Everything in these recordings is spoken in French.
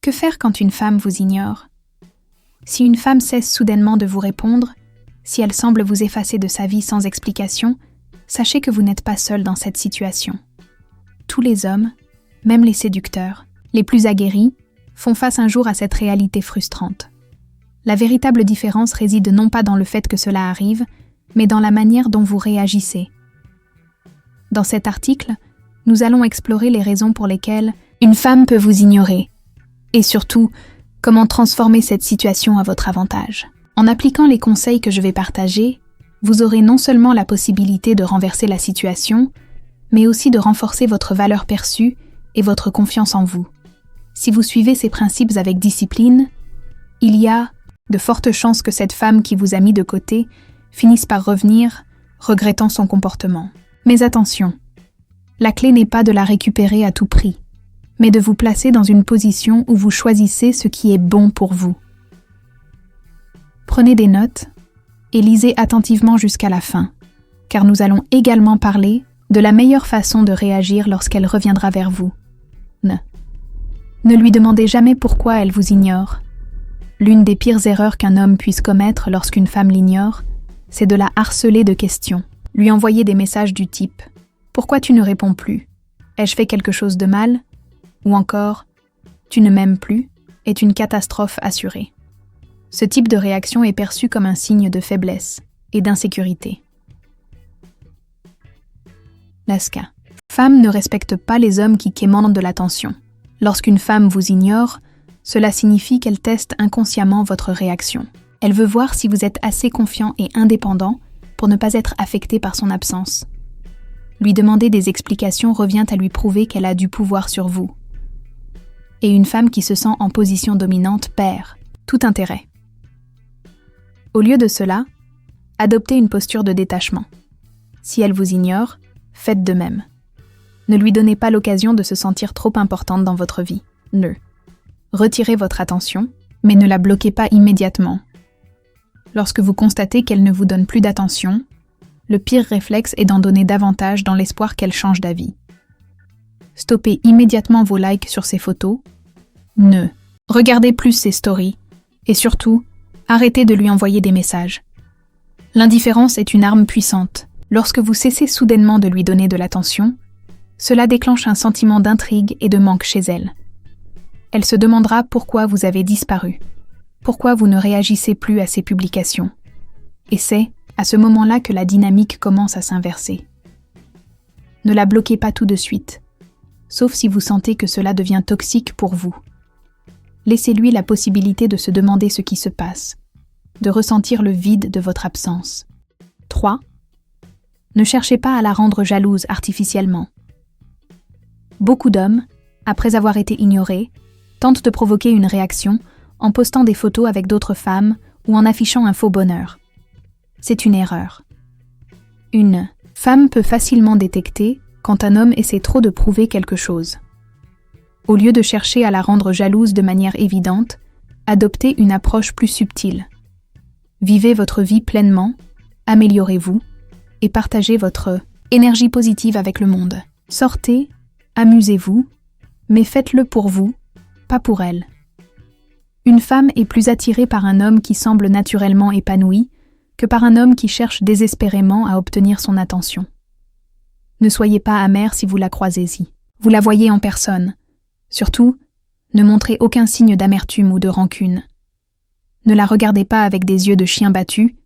Que faire quand une femme vous ignore? Si une femme cesse soudainement de vous répondre, si elle semble vous effacer de sa vie sans explication, sachez que vous n'êtes pas seul dans cette situation. Tous les hommes, même les séducteurs, les plus aguerris, font face un jour à cette réalité frustrante. La véritable différence réside non pas dans le fait que cela arrive, mais dans la manière dont vous réagissez. Dans cet article, nous allons explorer les raisons pour lesquelles une femme peut vous ignorer, et surtout, comment transformer cette situation à votre avantage. En appliquant les conseils que je vais partager, vous aurez non seulement la possibilité de renverser la situation, mais aussi de renforcer votre valeur perçue et votre confiance en vous. Si vous suivez ces principes avec discipline, il y a de fortes chances que cette femme qui vous a mis de côté finisse par revenir, regrettant son comportement. Mais attention, la clé n'est pas de la récupérer à tout prix, mais de vous placer dans une position où vous choisissez ce qui est bon pour vous. Prenez des notes et lisez attentivement jusqu'à la fin, car nous allons également parler de la meilleure façon de réagir lorsqu'elle reviendra vers vous. Ne lui demandez jamais pourquoi elle vous ignore. L'une des pires erreurs qu'un homme puisse commettre lorsqu'une femme l'ignore, c'est de la harceler de questions, lui envoyer des messages du type « Pourquoi tu ne réponds plus? Ai-je fait quelque chose de mal ?» ou encore « Tu ne m'aimes plus ?» est une catastrophe assurée. Ce type de réaction est perçu comme un signe de faiblesse et d'insécurité. Laska. Femme ne respecte pas les hommes qui quémandent de l'attention. Lorsqu'une femme vous ignore, cela signifie qu'elle teste inconsciemment votre réaction. Elle veut voir si vous êtes assez confiant et indépendant pour ne pas être affecté par son absence. Lui demander des explications revient à lui prouver qu'elle a du pouvoir sur vous. Et une femme qui se sent en position dominante perd tout intérêt. Au lieu de cela, adoptez une posture de détachement. Si elle vous ignore, faites de même. Ne lui donnez pas l'occasion de se sentir trop importante dans votre vie. Retirez votre attention, mais ne la bloquez pas immédiatement. Lorsque vous constatez qu'elle ne vous donne plus d'attention, le pire réflexe est d'en donner davantage dans l'espoir qu'elle change d'avis. Stoppez immédiatement vos likes sur ses photos. Regardez plus ses stories. Et surtout, arrêtez de lui envoyer des messages. L'indifférence est une arme puissante. Lorsque vous cessez soudainement de lui donner de l'attention, cela déclenche un sentiment d'intrigue et de manque chez elle. Elle se demandera pourquoi vous avez disparu, pourquoi vous ne réagissez plus à ses publications. Et c'est à ce moment-là que la dynamique commence à s'inverser. Ne la bloquez pas tout de suite, sauf si vous sentez que cela devient toxique pour vous. Laissez-lui la possibilité de se demander ce qui se passe, de ressentir le vide de votre absence. 3. Ne cherchez pas à la rendre jalouse artificiellement. Beaucoup d'hommes, après avoir été ignorés, tentent de provoquer une réaction en postant des photos avec d'autres femmes ou en affichant un faux bonheur. C'est une erreur. Une femme peut facilement détecter quand un homme essaie trop de prouver quelque chose. Au lieu de chercher à la rendre jalouse de manière évidente, adoptez une approche plus subtile. Vivez votre vie pleinement, améliorez-vous et partagez votre énergie positive avec le monde. Sortez, amusez-vous, mais faites-le pour vous, pas pour elle. Une femme est plus attirée par un homme qui semble naturellement épanoui que par un homme qui cherche désespérément à obtenir son attention. Ne soyez pas amer si vous la croisez-y. Vous la voyez en personne. Surtout, ne montrez aucun signe d'amertume ou de rancune. Ne la regardez pas avec des yeux de chien battu.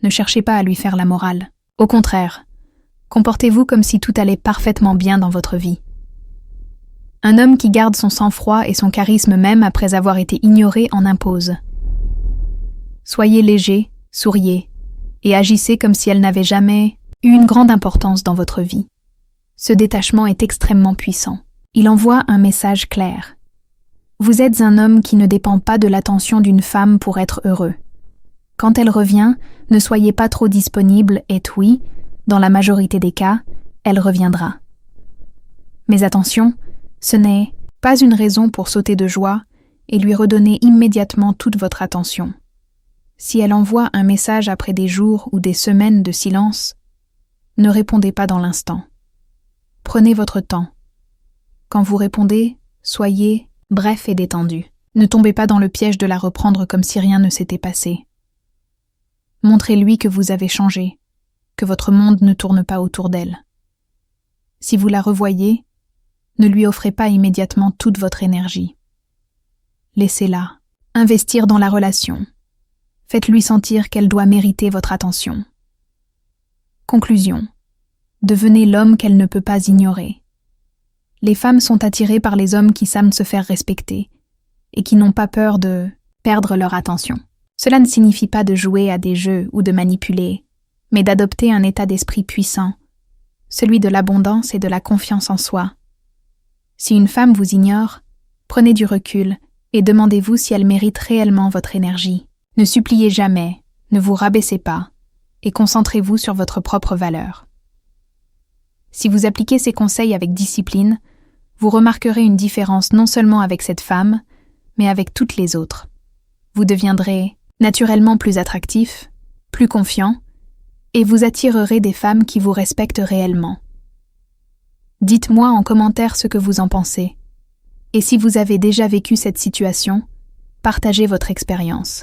Ne cherchez pas à lui faire la morale. Au contraire, comportez-vous comme si tout allait parfaitement bien dans votre vie. Un homme qui garde son sang-froid et son charisme même après avoir été ignoré en impose. Soyez léger, souriez, et agissez comme si elle n'avait jamais eu une grande importance dans votre vie. Ce détachement est extrêmement puissant. Il envoie un message clair. Vous êtes un homme qui ne dépend pas de l'attention d'une femme pour être heureux. Quand elle revient, ne soyez pas trop disponible et oui, dans la majorité des cas, elle reviendra. Mais attention, ce n'est pas une raison pour sauter de joie et lui redonner immédiatement toute votre attention. Si elle envoie un message après des jours ou des semaines de silence, ne répondez pas dans l'instant. Prenez votre temps. Quand vous répondez, soyez bref et détendu. Ne tombez pas dans le piège de la reprendre comme si rien ne s'était passé. Montrez-lui que vous avez changé, que votre monde ne tourne pas autour d'elle. Si vous la revoyez, ne lui offrez pas immédiatement toute votre énergie. Laissez-la. Investir dans la relation. Faites-lui sentir qu'elle doit mériter votre attention. Conclusion. Devenez l'homme qu'elle ne peut pas ignorer. Les femmes sont attirées par les hommes qui savent se faire respecter et qui n'ont pas peur de perdre leur attention. Cela ne signifie pas de jouer à des jeux ou de manipuler, mais d'adopter un état d'esprit puissant, celui de l'abondance et de la confiance en soi. Si une femme vous ignore, prenez du recul et demandez-vous si elle mérite réellement votre énergie. Ne suppliez jamais, ne vous rabaissez pas, et concentrez-vous sur votre propre valeur. Si vous appliquez ces conseils avec discipline, vous remarquerez une différence non seulement avec cette femme, mais avec toutes les autres. Vous deviendrez naturellement plus attractif, plus confiant, et vous attirerez des femmes qui vous respectent réellement. Dites-moi en commentaire ce que vous en pensez. Et si vous avez déjà vécu cette situation, partagez votre expérience.